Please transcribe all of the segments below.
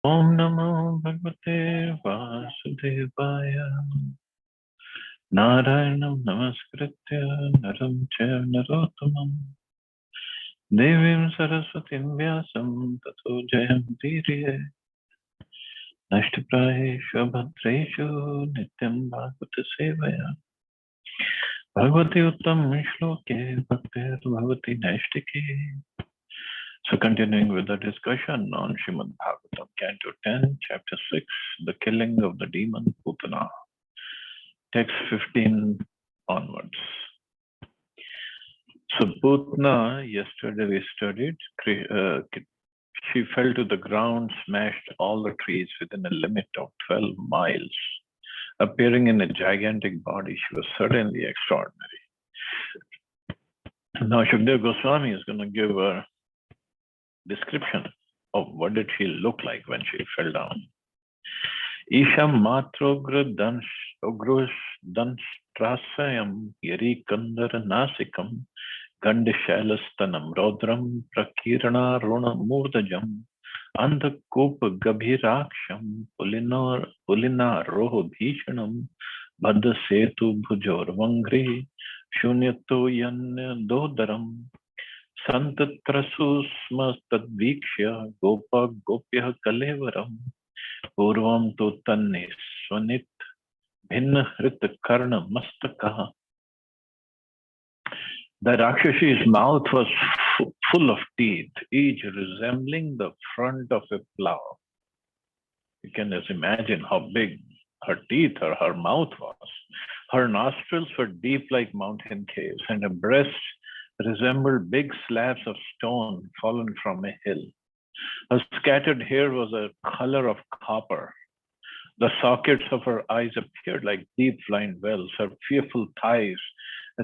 Om Namo Bhagavate Vasudevaya. Narayanam Namaskritya Naram Chaiva Narottamam Devim Saraswatim Vyasam Tato Jayam Diriye Nashtaprayeshu Bhadreshu Nityam Bhagavata Sevaya Bhagavati Uttam Shloke Bhaktir Bhavati Nashtike. So continuing with the discussion on Srimad Bhagavatam, Canto 10, Chapter 6, the killing of the demon Putana. Text 15 onwards. So Putna, yesterday we studied, she fell to the ground, smashed all the trees within a limit of 12 miles. Appearing in a gigantic body, she was certainly extraordinary. Now Shukdev Goswami is going to give a description of what did she look like when she fell down. Isham matrogra danstrasayam yari kandara nasikam gandishalastanam rodram prakirana runa murdajam andhakup gabhiraksham pulina roho bhishanam badha setu bhujor vangri shunyato yanya dodaram santatrasusma tadvikshya gopa gopya kalevaram Purvam tu tanne swanit bhinna hrit karna mastaka. The Rakshasi's mouth was full of teeth, each resembling the front of a plow. You can just imagine how big her teeth or her mouth was. Her nostrils were deep like mountain caves, and her breasts resembled big slabs of stone fallen from a hill. Her scattered hair was a color of copper. The sockets of her eyes appeared like deep lined wells. Her fearful thighs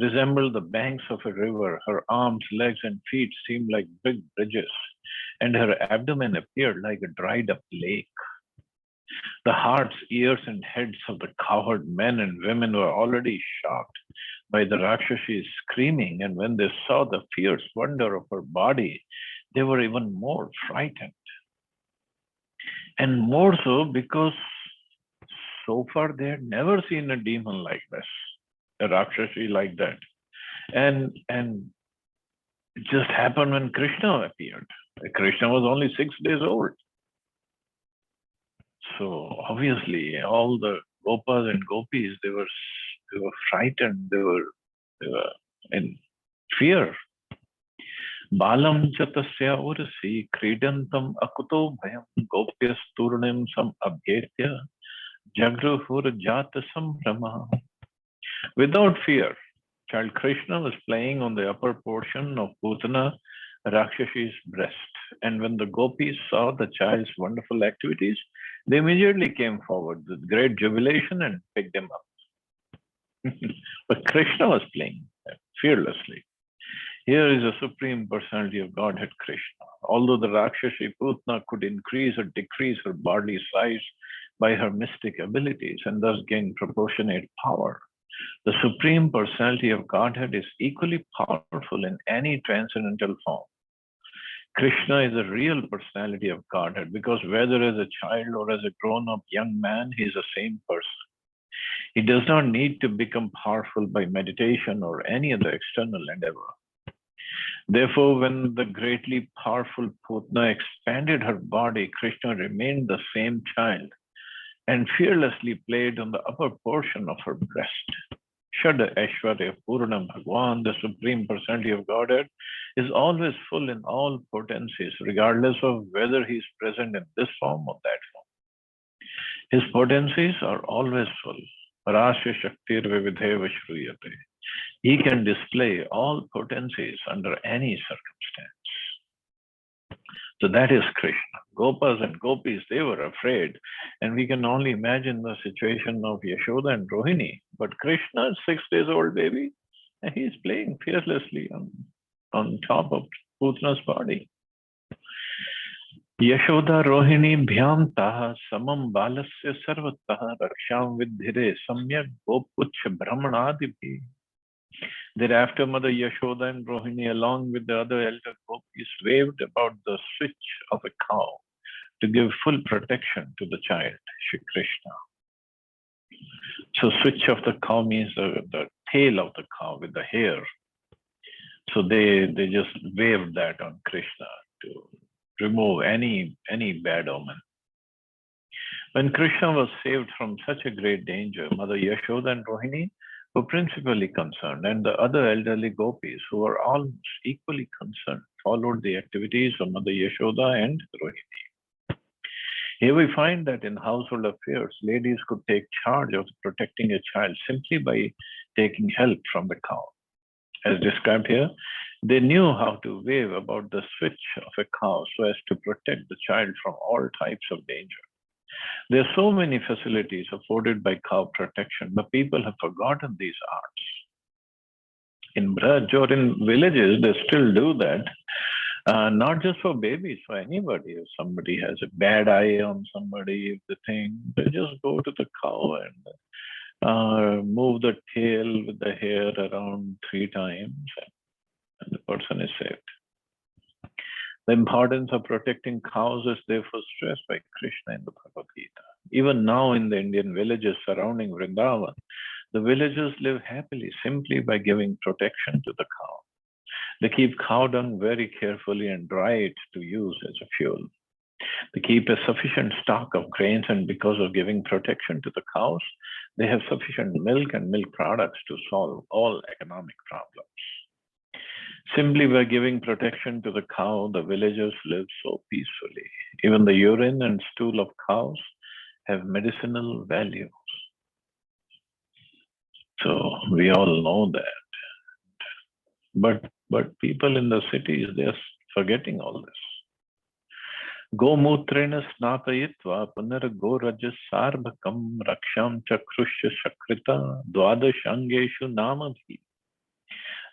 resembled the banks of a river. Her arms, legs, and feet seemed like big bridges, and her abdomen appeared like a dried up lake. The hearts, ears, and heads of the cowherd men and women were already shocked by the Rakshasi's screaming, and when they saw the fierce wonder of her body, they were even more frightened. And more so because so far they had never seen a demon like this, a Rakshasi like that. And it just happened when Krishna appeared. Krishna was only 6 days old. So obviously all the gopas and gopis, they were frightened, they were in fear. Balam chatasya urasi kridantam akuto bhayam gopyas turnim sam abhyetya jagruhur jata sambrama. Without fear, child Krishna was playing on the upper portion of Putana Rakshasi's breast. And when the gopis saw the child's wonderful activities, they immediately came forward with great jubilation and picked him up. But Krishna was playing fearlessly. Here is a Supreme Personality of Godhead Krishna. Although the Rakshasi Putna could increase or decrease her bodily size by her mystic abilities and thus gain proportionate power, the Supreme Personality of Godhead is equally powerful in any transcendental form. Krishna is a real personality of Godhead because whether as a child or as a grown-up young man, he is the same person. He does not need to become powerful by meditation or any other external endeavor. Therefore, when the greatly powerful Putna expanded her body, Krishna remained the same child and fearlessly played on the upper portion of her breast. Shada Aishwarya Purnam Bhagwan, the Supreme Personality of Godhead, is always full in all potencies, regardless of whether he is present in this form or that form. His potencies are always full. Parasya Shaktir Vividheva Shruyate. He can display all potencies under any circumstance. So that is Krishna. Gopas and gopis, they were afraid. And we can only imagine the situation of Yashoda and Rohini. But Krishna, 6 days old baby, and he's playing fearlessly on top of Putna's body. Yashoda Rohini Bhyam Taha Samam Balasya Sarvataha Raksham Vidhire Samyak Gopuch Brahmanadibhi. Thereafter, Mother Yashoda and Rohini, along with the other elder gopis, waved about the switch of a cow to give full protection to the child, Shri Krishna. So switch of the cow means the tail of the cow with the hair. So they just waved that on Krishna to remove any bad omen. When Krishna was saved from such a great danger, Mother Yashoda and Rohini were principally concerned, and the other elderly gopis, who were almost equally concerned, followed the activities of Mother Yashoda and Rohini. Here we find that in household affairs, ladies could take charge of protecting a child simply by taking help from the cow. As described here, they knew how to wave about the switch of a cow so as to protect the child from all types of danger. There are so many facilities afforded by cow protection, but people have forgotten these arts. In Braj or in villages, they still do that. Not just for babies, for anybody. If somebody has a bad eye on somebody, they just go to the cow and move the tail with the hair around 3 times, and the person is saved. The importance of protecting cows is therefore stressed by Krishna in the Bhagavad Gita. Even now in the Indian villages surrounding Vrindavan, the villagers live happily simply by giving protection to the cow. They keep cow dung very carefully and dry it to use as a fuel. They keep a sufficient stock of grains, and because of giving protection to the cows, they have sufficient milk and milk products to solve all economic problems. Simply by giving protection to the cow, the villagers live so peacefully. Even the urine and stool of cows have medicinal values. So we all know that. But people in the cities, they're forgetting all this. Gomutrena snapayitva punar gorajas sarbhakam raksham chakrushya shakrita dwadashangeshu namabhi.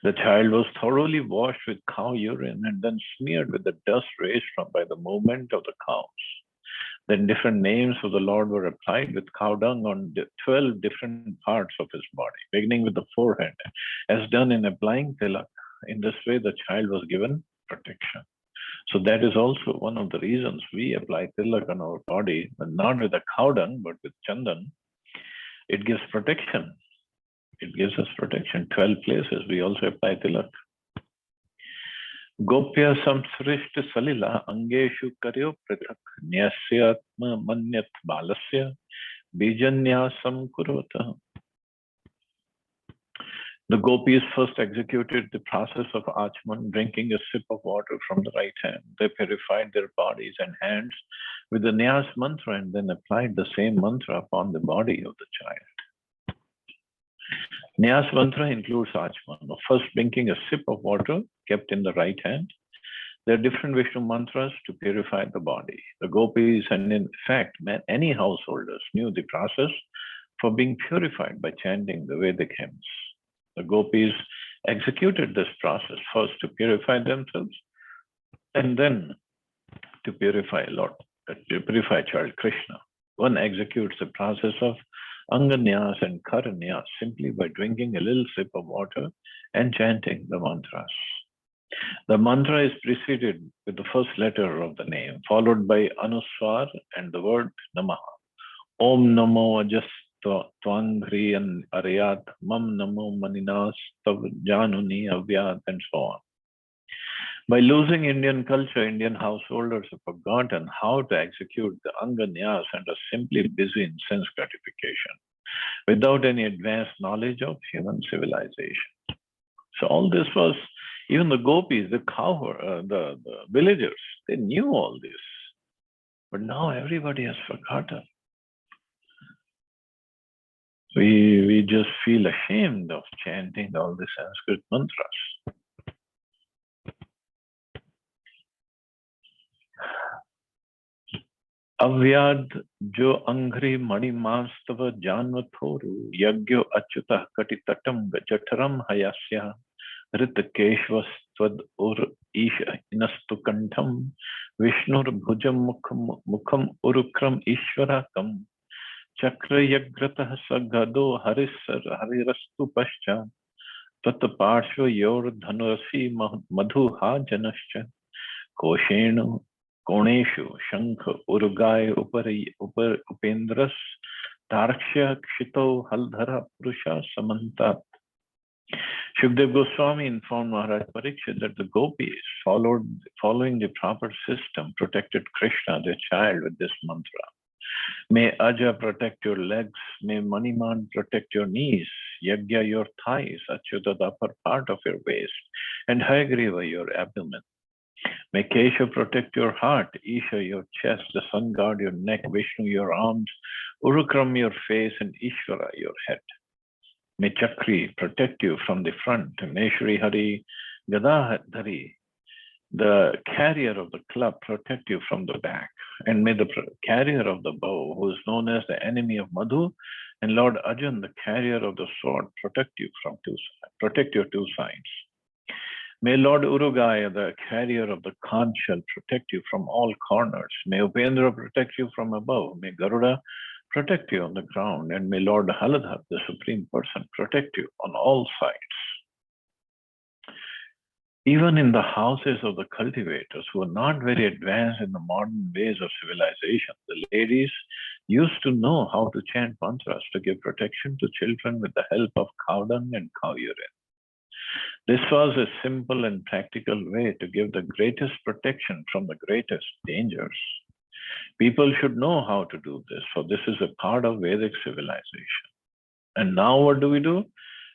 The child was thoroughly washed with cow urine and then smeared with the dust raised by the movement of the cows. Then different names of the Lord were applied with cow dung on 12 different parts of his body, beginning with the forehead, as done in applying tilak. In this way, the child was given protection. So that is also one of the reasons we apply tilak on our body, but not with the cow dung, but with chandan. It gives protection. It gives us protection. 12 places we also apply tilak. Gopya samsrishta salila angeshu karyo prithak nyasyatma manyat balasya bijanyasam kurvata. The gopis first executed the process of achman, drinking a sip of water from the right hand. They purified their bodies and hands with the Nyas mantra and then applied the same mantra upon the body of the child. Nyas mantra includes achman, first drinking a sip of water kept in the right hand. There are different Vishnu mantras to purify the body. The gopis and in fact any householders knew the process for being purified by chanting the Vedic hymns. The gopis executed this process first to purify themselves and then to purify child Krishna. One executes the process of Anganyas and Karanyas simply by drinking a little sip of water and chanting the mantras. The mantra is preceded with the first letter of the name, followed by Anuswar and the word Namaha. Om Namo Ajas Twangriyan Arayat Mam Namo Maninas Tav Januni Avyat, and so on. By losing Indian culture, Indian householders have forgotten how to execute the Anganyas and are simply busy in sense gratification without any advanced knowledge of human civilization. So all this was, even the gopis, the villagers, they knew all this. But now everybody has forgotten. We just feel ashamed of chanting all the Sanskrit mantras. Avyad jo angri mani mastava janvathoru yagyo achyutah katitatam gachataram hayasya ritakeshvastvad ur isha inastu kantham vishnur bhujam mukham urukram ishvarakam chakra yagratah sagado harirastu pascha tata parshva yor dhanurasi madhuha janascha koshenu Koneshu, Shankha, Urugai, Upendras, Tarksha, Kshito, Haldhara, Purusha, Samantat. Shukdev Goswami informed Maharaj Parikshit that the gopis, following the proper system, protected Krishna, their child, with this mantra. May Aja protect your legs, may Maniman protect your knees, Yagya your thighs, Achyuta the upper part of your waist, and Hayagriva your abdomen. May Kesha protect your heart, Isha your chest, the sun guard your neck, Vishnu your arms, Urukram your face, and Ishvara your head. May Chakri protect you from the front, may Shri Hari Gadadhari, the carrier of the club, protect you from the back, and may the carrier of the bow, who is known as the enemy of Madhu, and Lord Arjun, the carrier of the sword, protect your two sides. May Lord Urugai, the carrier of the conch shell, protect you from all corners. May Upendra protect you from above. May Garuda protect you on the ground. And may Lord Haladhar, the Supreme Person, protect you on all sides. Even in the houses of the cultivators who are not very advanced in the modern ways of civilization, the ladies used to know how to chant mantras to give protection to children with the help of cow dung and cow urine. This was a simple and practical way to give the greatest protection from the greatest dangers. People should know how to do this, for this is a part of Vedic civilization. And now what do?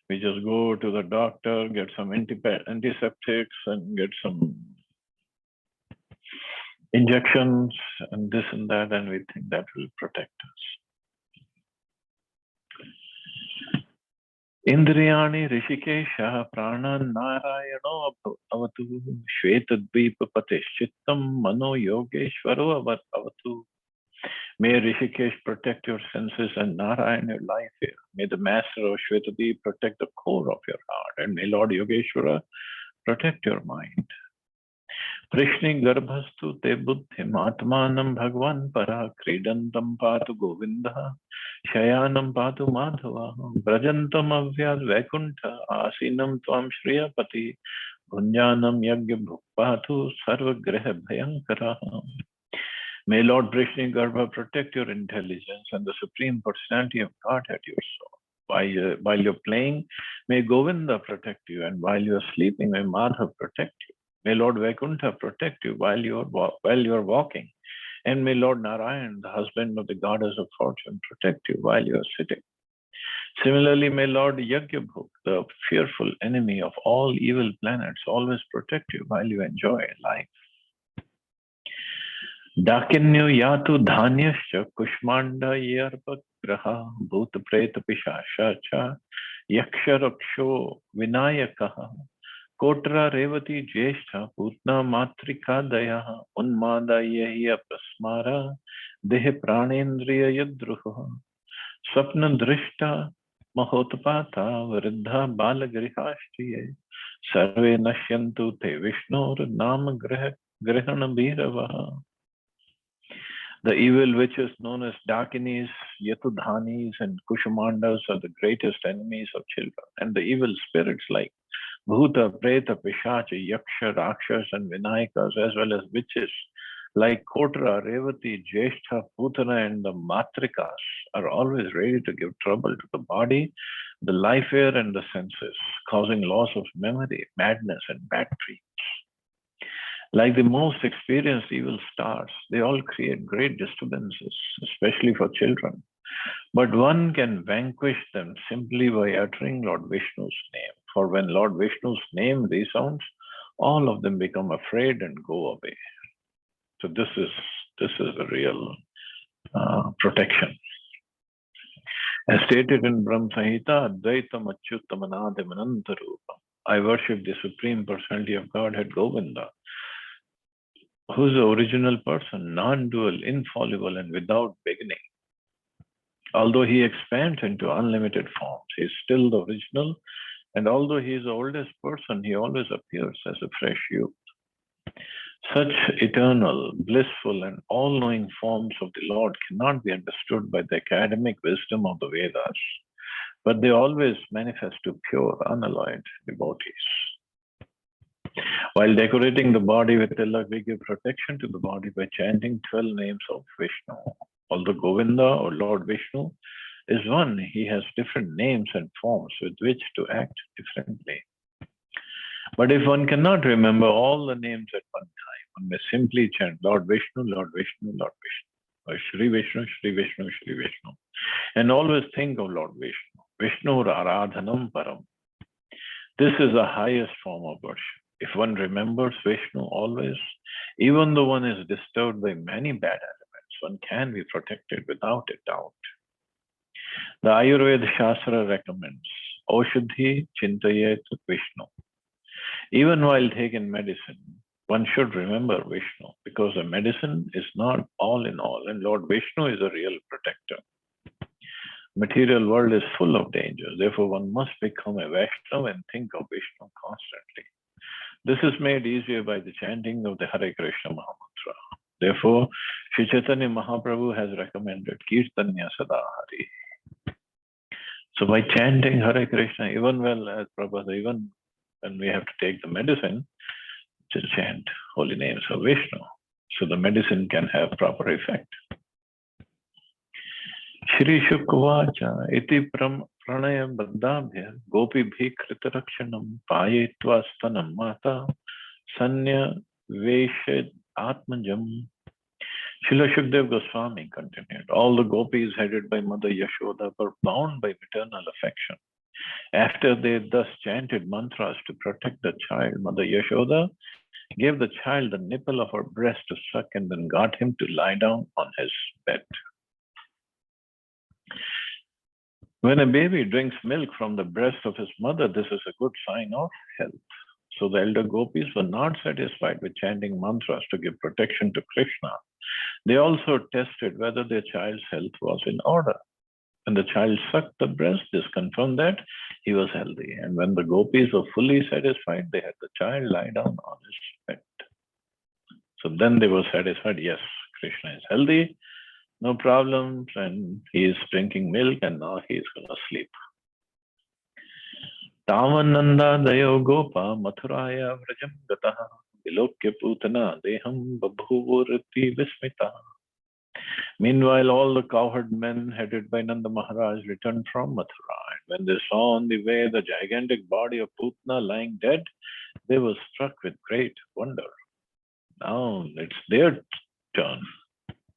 We just go to the doctor, get some antiseptics, and get some injections and this and that, and we think that will protect us. Indriyani Rishikesha Pranan Narayano Avatu Shvetadvipapate Chittam Mano Yogeshvaro Avatu. May Rishikesh protect your senses and Narayan your life here. May the master of Shvetadvip protect the core of your heart, and may Lord Yogeshwara protect your mind. Prishni Garbhastu Te Buddhim Atmanam Bhagwan Para Kridantam Patu Govinda Shayanam Patu Madhava Brajantam Avyad Vaikuntha Asinam Tvam Shriyapati Gunjanam Yagya Bhukpatu Sarva Greha Bhayankara. May Lord Prishni Garbha protect your intelligence and the Supreme Personality of God at your soul. While you're playing, may Govinda protect you, and while you're sleeping, may Madhav protect you. May Lord Vaikuntha protect you while you're walking. And may Lord Narayan, the husband of the goddess of fortune, protect you while you're sitting. Similarly, may Lord Yagyabhuk, the fearful enemy of all evil planets, always protect you while you enjoy life. Dakinyu yatu dhanyascha kushmanda yarpak graha bhuta preta pishasha cha yaksha raksho vinayakaha. Kotra Revati Jeshta Putna Matrika Daya Unmada Yahiya Prasmara Dehe Pranendriya Yadruha Swapna Drishta Mahotapata Vriddha Balagrihashtiye Sarve Nashyantu Te Vishnur Nama Grihana Bhiravaha. The evil witches known as Dakinis, Yatudhanis, and Kushamandas are the greatest enemies of children, and the evil spirits like Bhuta, Preta, Pishacha, Yaksha, Rakshas, and Vinayakas, as well as witches like Kotra, Revati, Jeshtha, Putana, and the Matrikas are always ready to give trouble to the body, the life air, and the senses, causing loss of memory, madness, and bad dreams. Like the most experienced evil stars, they all create great disturbances, especially for children. But one can vanquish them simply by uttering Lord Vishnu's name. For when Lord Vishnu's name resounds, all of them become afraid and go away. So this is a real protection. As stated in Brahma Samhita, Advaitam Achyuttamanadam Anantarupa. I worship the Supreme Personality of Godhead Govinda, who is the original person, non-dual, infallible, and without beginning. Although he expands into unlimited forms, he is still the original, and although he is the oldest person, he always appears as a fresh youth. Such eternal, blissful, and all-knowing forms of the Lord cannot be understood by the academic wisdom of the Vedas, but they always manifest to pure, unalloyed devotees. While decorating the body with tilak, we give protection to the body by chanting 12 names of Vishnu. Although Govinda or Lord Vishnu is one, he has different names and forms with which to act differently. But if one cannot remember all the names at one time, one may simply chant Lord Vishnu, Lord Vishnu, Lord Vishnu, or Shri Vishnu, Shri Vishnu, Shri Vishnu, and always think of Lord Vishnu. Vishnu Aradhanam Param. This is the highest form of worship. If one remembers Vishnu always, even though one is disturbed by many bad elements, one can be protected without a doubt. The Ayurveda Shastra recommends Aushadhi Chintayet Vishnu. Even while taking medicine, one should remember Vishnu because the medicine is not all in all, and Lord Vishnu is a real protector. Material world is full of dangers. Therefore, one must become a Vaishnava and think of Vishnu constantly. This is made easier by the chanting of the Hare Krishna Mahamantra. Therefore, Sri Chaitanya Mahaprabhu has recommended Kirtanya Sada Hari. So by chanting Hare Krishna, even when we have to take the medicine, to chant holy names of Vishnu, so the medicine can have proper effect. Shri Shukvacha iti pranaya baddhabhya gopi bhi kritarakshanam payetva stanam mata sanya veshed atmajam. Srila Shukdev Goswami continued, all the gopis headed by Mother Yashoda were bound by maternal affection. After they thus chanted mantras to protect the child, Mother Yashoda gave the child the nipple of her breast to suck and then got him to lie down on his bed. When a baby drinks milk from the breast of his mother, this is a good sign of health. So the elder gopis were not satisfied with chanting mantras to give protection to Krishna. They also tested whether their child's health was in order. When the child sucked the breast, this confirmed that he was healthy. And when the gopis were fully satisfied, they had the child lie down on his bed. So then they were satisfied, yes, Krishna is healthy, no problems, and he is drinking milk, and now he is going to sleep. Tavananda dayo gopa mathuraya vrajam gataha vilokya putana deham babhuvurati vismita. Meanwhile, all the cowherd men headed by Nanda Maharaj returned from Mathura. And when they saw on the way the gigantic body of Putna lying dead, they were struck with great wonder. Now it's their turn.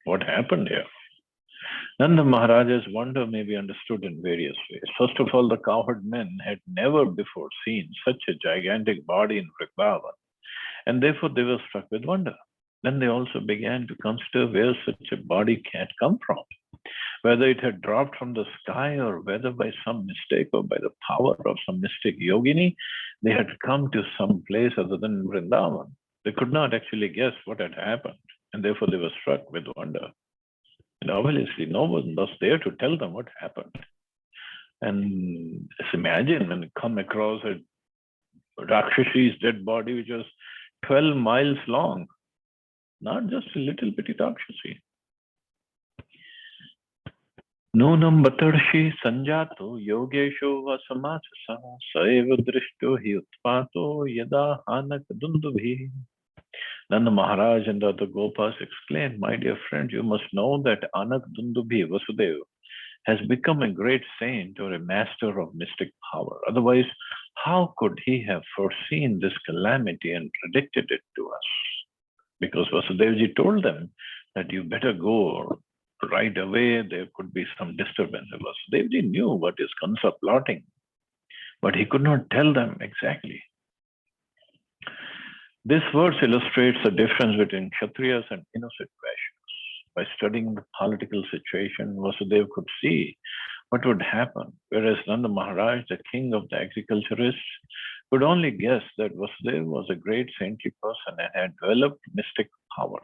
What happened here? Nanda Maharaj's wonder may be understood in various ways. First of all, the cowherd men had never before seen such a gigantic body in Vrindavan, and therefore they were struck with wonder. Then they also began to consider where such a body had come from, whether it had dropped from the sky or whether by some mistake or by the power of some mystic yogini, they had come to some place other than Vrindavan. They could not actually guess what had happened, and therefore they were struck with wonder. And obviously, no one was there to tell them what happened. And just imagine when you come across a Rakshasi's dead body, which was 12 miles long, not just a little bitty Rakshasi. Nunam batarshi sanjato yogesho vasamachasa saeva drishto hi utpato yada hanak dundubhi. Nanda Maharaj and the other Gopas exclaimed, my dear friend, you must know that Anak Dundubhi Vasudeva has become a great saint or a master of mystic power. Otherwise, how could he have foreseen this calamity and predicted it to us? Because Vasudevji told them that you better go right away, there could be some disturbance. Vasudevji knew what is Kansa plotting, but he could not tell them exactly. This verse illustrates the difference between Kshatriyas and innocent Vaishyas. By studying the political situation, Vasudeva could see what would happen, whereas Nanda Maharaj, the king of the agriculturists, could only guess that Vasudeva was a great saintly person and had developed mystic powers.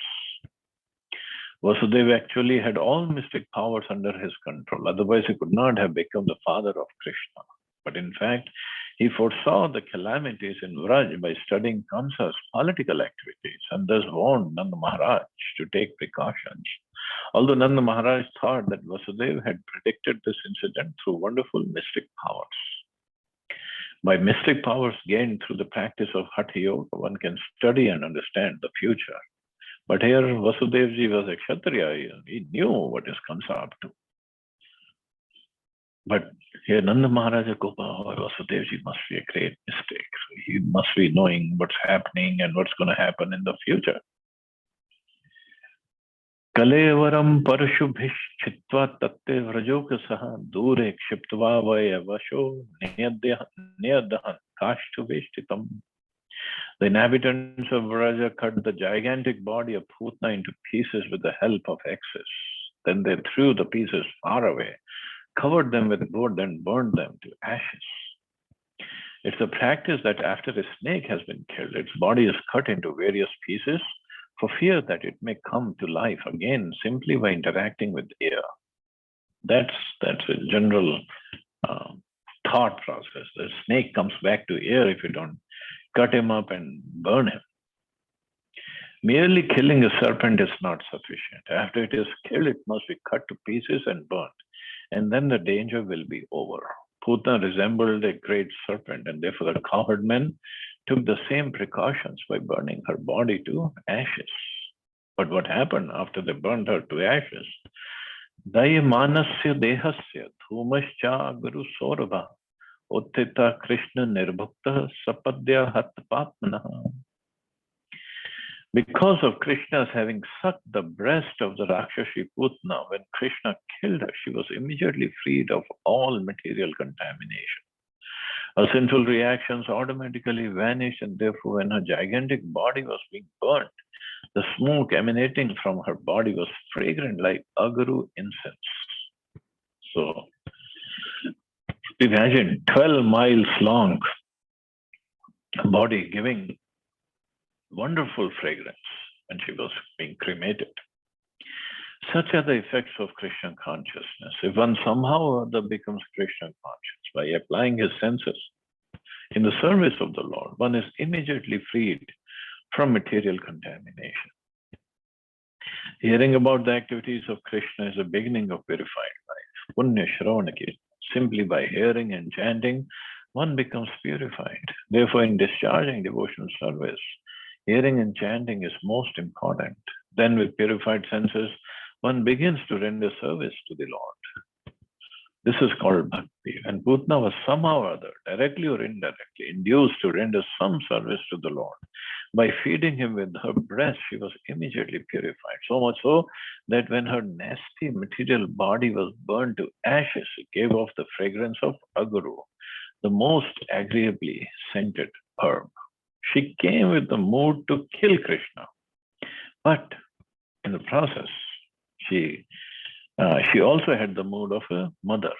Vasudeva actually had all mystic powers under his control, otherwise he could not have become the father of Krishna. But in fact, he foresaw the calamities in Vraj by studying Kamsa's political activities and thus warned Nanda Maharaj to take precautions. Although Nanda Maharaj thought that Vasudeva had predicted this incident through wonderful mystic powers. By mystic powers gained through the practice of Hatha Yoga, one can study and understand the future. But here Vasudevji was a Kshatriya. He knew what is Kamsa up to. But here Nanda Maharaja Gopal or Vasudevji must be a great mistake. So he must be knowing what's happening and what's going to happen in the future. Kalevaram parashubhishchitva tatte vrajokasaha dure kshiptva vaya vasho niyadahan kashtuveshtitam. The inhabitants of Vraja cut the gigantic body of Putna into pieces with the help of axes. Then they threw the pieces far away, covered them with wood and burned them to ashes. It's a practice that after a snake has been killed, its body is cut into various pieces for fear that it may come to life again simply by interacting with air. That's a general thought process. The snake comes back to air if you don't cut him up and burn him. Merely killing a serpent is not sufficient. After it is killed, it must be cut to pieces and burnt, and then the danger will be over. Putna resembled a great serpent, and therefore the cowherd men took the same precautions by burning her body to ashes. But what happened after they burned her to ashes? Dayamanasya dehasya dhumascha guru saurabha uttita Krishna nirbhukta sapadya hatpatmana. Because of Krishna's having sucked the breast of the Rakshasi Putna, when Krishna killed her, she was immediately freed of all material contamination. Her sinful reactions automatically vanished, and therefore, when her gigantic body was being burnt, the smoke emanating from her body was fragrant like aguru incense. So, imagine 12 miles long body giving wonderful fragrance when she was being cremated. Such are the effects of Krishna consciousness. If one somehow or other becomes Krishna conscious by applying his senses in the service of the Lord, one is immediately freed from material contamination. Hearing about the activities of Krishna is the beginning of purified life. Punya Shravana Kirtan. Simply by hearing and chanting, one becomes purified. Therefore, in discharging devotional service, hearing and chanting is most important. Then with purified senses, one begins to render service to the Lord. This is called bhakti. And Putna was somehow or other, directly or indirectly, induced to render some service to the Lord. By feeding him with her breast, she was immediately purified. So much so that when her nasty material body was burned to ashes, it gave off the fragrance of aguru, the most agreeably scented herb. She came with the mood to kill Krishna, but in the process, she also had the mood of a mother,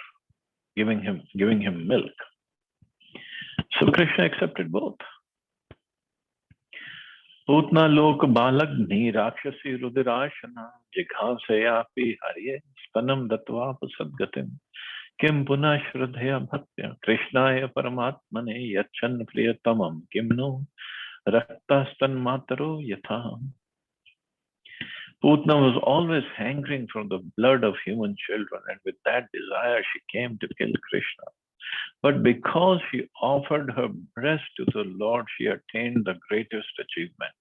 giving him milk. So Krishna accepted both. Putna lok balagni rakshasi rudirashana jighasyapi harye spanam datvap sadgatim kim puna shraddhaya bhaktya krishnaya paramatmane yachan priyatamam kim no raktastan mataro yatha. Putna was always hankering for the blood of human children, and with that desire she came to kill Krishna. But because she offered her breast to the Lord, she attained the greatest achievement.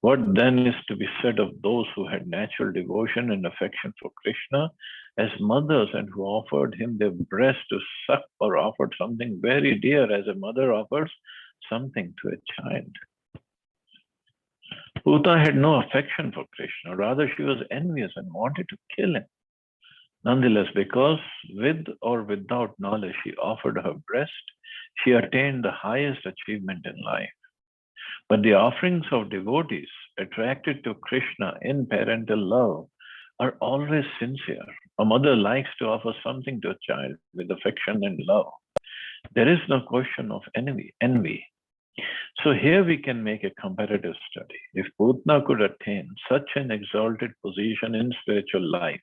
What then is to be said of those who had natural devotion and affection for Krishna as mothers and who offered him their breast to suck, or offered something very dear as a mother offers something to a child? Putna had no affection for Krishna, rather she was envious and wanted to kill him. Nonetheless, because with or without knowledge she offered her breast, she attained the highest achievement in life. But the offerings of devotees attracted to Krishna in parental love are always sincere. A mother likes to offer something to a child with affection and love. There is no question of envy. So here we can make a comparative study. If Putna could attain such an exalted position in spiritual life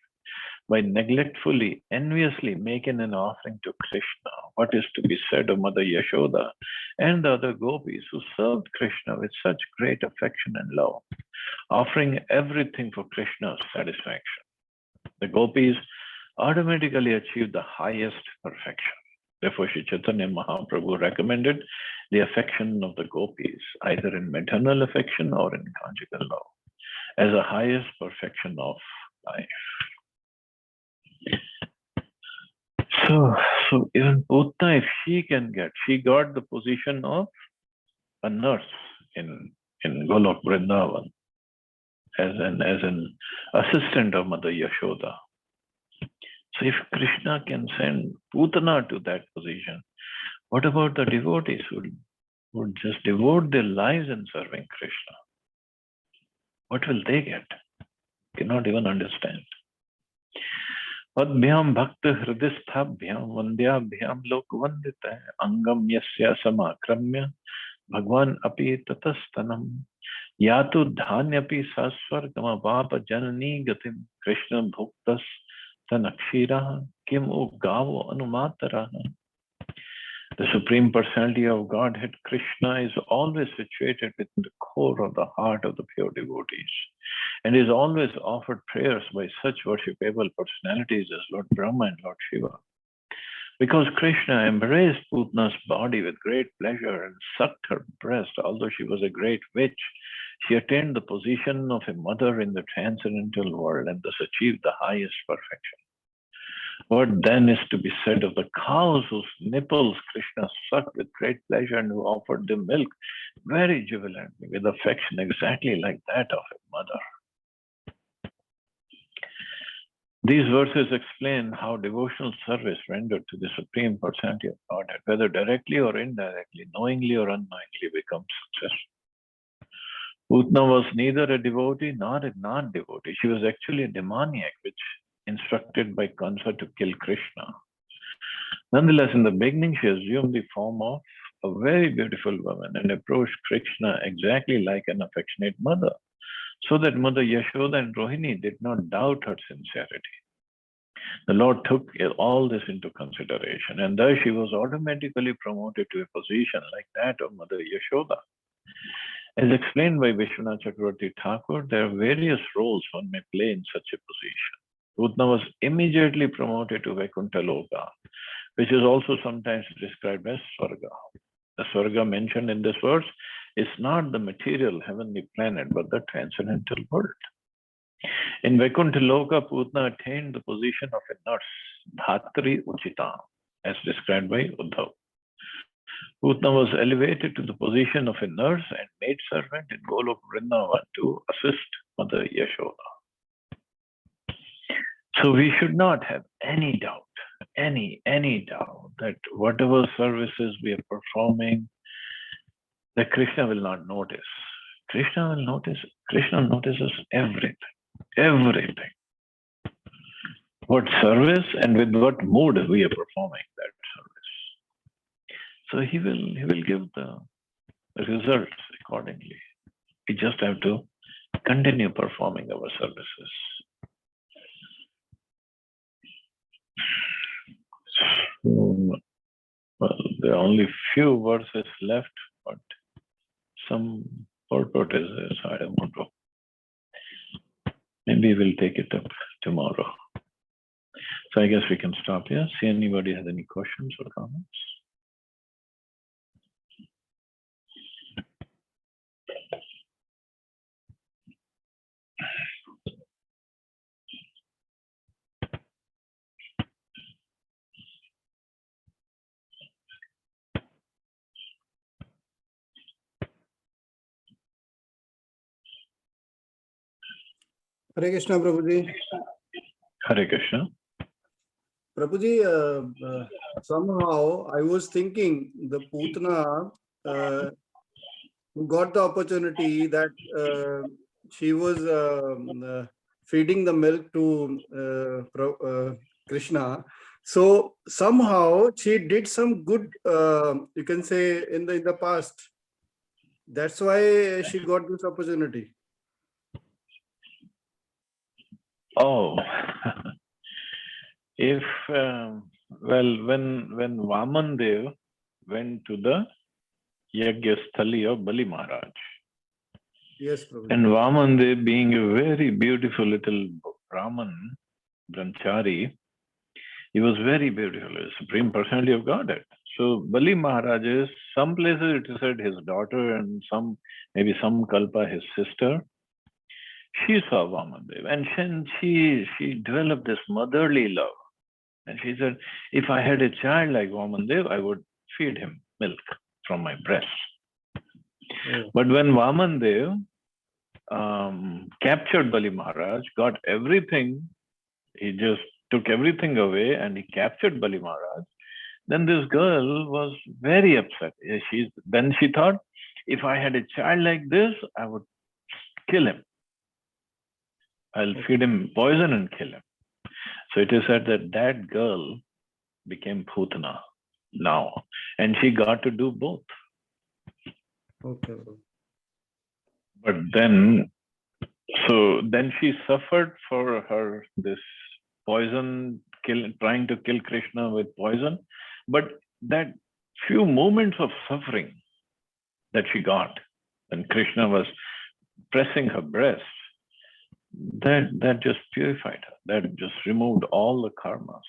by neglectfully, enviously making an offering to Krishna, what is to be said of Mother Yashoda and the other gopis who served Krishna with such great affection and love, offering everything for Krishna's satisfaction? The gopis automatically achieved the highest perfection. Therefore, Sri Chaitanya Mahaprabhu recommended the affection of the gopis, either in maternal affection or in conjugal love, as the highest perfection of life. So even Putna, if she can get, she got the position of a nurse in Golok Vrindavan as an assistant of Mother Yashoda. So if Krishna can send Putana to that position, what about the devotees who would just devote their lives in serving Krishna? What will they get? Cannot even understand. Padbhyam bhakta hridisthabhyam vandyabhyam lokvandita angam yasya samakramya bhagwan api tatastanam yatu dhanyapi sasvargama papa janani gatim Krishna bhuktas tanakshira kim gavo anumatara. The Supreme Personality of Godhead, Krishna, is always situated within the core of the heart of the pure devotees and is always offered prayers by such worshipable personalities as Lord Brahma and Lord Shiva. Because Krishna embraced Putna's body with great pleasure and sucked her breast, although she was a great witch, she attained the position of a mother in the transcendental world and thus achieved the highest perfection. What then is to be said of the cows whose nipples Krishna sucked with great pleasure and who offered them milk very jubilantly with affection exactly like that of a mother? These verses explain how devotional service rendered to the Supreme Personality of Godhead, whether directly or indirectly, knowingly or unknowingly, becomes successful. Putna was neither a devotee nor a non-devotee. She was actually a demoniac, which instructed by Kansa to kill Krishna. Nonetheless, in the beginning, she assumed the form of a very beautiful woman and approached Krishna exactly like an affectionate mother, so that Mother Yashoda and Rohini did not doubt her sincerity. The Lord took all this into consideration, and thus she was automatically promoted to a position like that of Mother Yashoda. As explained by Vishwanath Chakravarti Thakur, there are various roles one may play in such a position. Putna was immediately promoted to Vaikuntha Loka, which is also sometimes described as Swarga. The Swarga mentioned in this verse is not the material heavenly planet, but the transcendental world. In Vaikuntha Loka, Putna attained the position of a nurse, Dhatri Uchita, as described by Uddhav. Putna was elevated to the position of a nurse and maidservant in Golok Vrindavan to assist Mother Yashoda. So we should not have any doubt, any doubt that whatever services we are performing, that Krishna will not notice. Krishna will notice. Krishna notices everything. What service and with what mood we are performing that service. So he will give the results accordingly. We just have to continue performing our services. Well, there are only few verses left, but some purport is there, so I don't want to. Maybe we'll take it up tomorrow. So I guess we can stop here. See anybody has any questions or comments? Hare Krishna, Prabhuji. Hare Krishna. Prabhuji, somehow I was thinking the Putna got the opportunity that she was feeding the milk to Krishna. So somehow she did some good, you can say, in the past. That's why she got this opportunity. Oh, if well, when Vaman Dev went to the Yagyasthali of Bali Maharaj, yes, Prabhuji. And Vaman Dev, being a very beautiful little Brahman, brahmachari, He was very beautiful, a Supreme Personality of Godhead. So Bali Maharaj is, some places it is said his daughter, and maybe some kalpa his sister. She saw Vamandev, and then she developed this motherly love. And she said, if I had a child like Vamandev, I would feed him milk from my breast. Oh. But when Vamandev captured Bali Maharaj, got everything, he just took everything away and he captured Bali Maharaj, then this girl was very upset. Then she thought, if I had a child like this, I would kill him. I'll feed him poison and kill him. So it is said that that girl became Putana now, and she got to do both. Okay. But then she suffered for her this poison, trying to kill Krishna with poison. But that few moments of suffering that she got when Krishna was pressing her breast, that just purified her. That just removed all the karmas.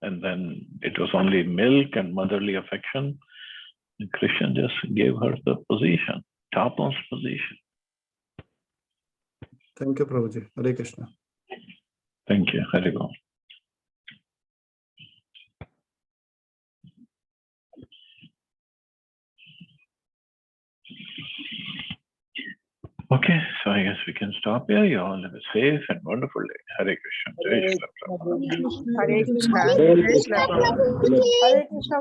And then it was only milk and motherly affection. And Krishna just gave her the position, topmost position. Thank you, Prabhuji. Hare Krishna. Thank you. Hare Krishna. Okay, so I guess we can stop here. You all have a safe and wonderful day. Hare Krishna. Jai Shri Prabhupada. Hare Krishna. Hare Krishna. Hare Krishna.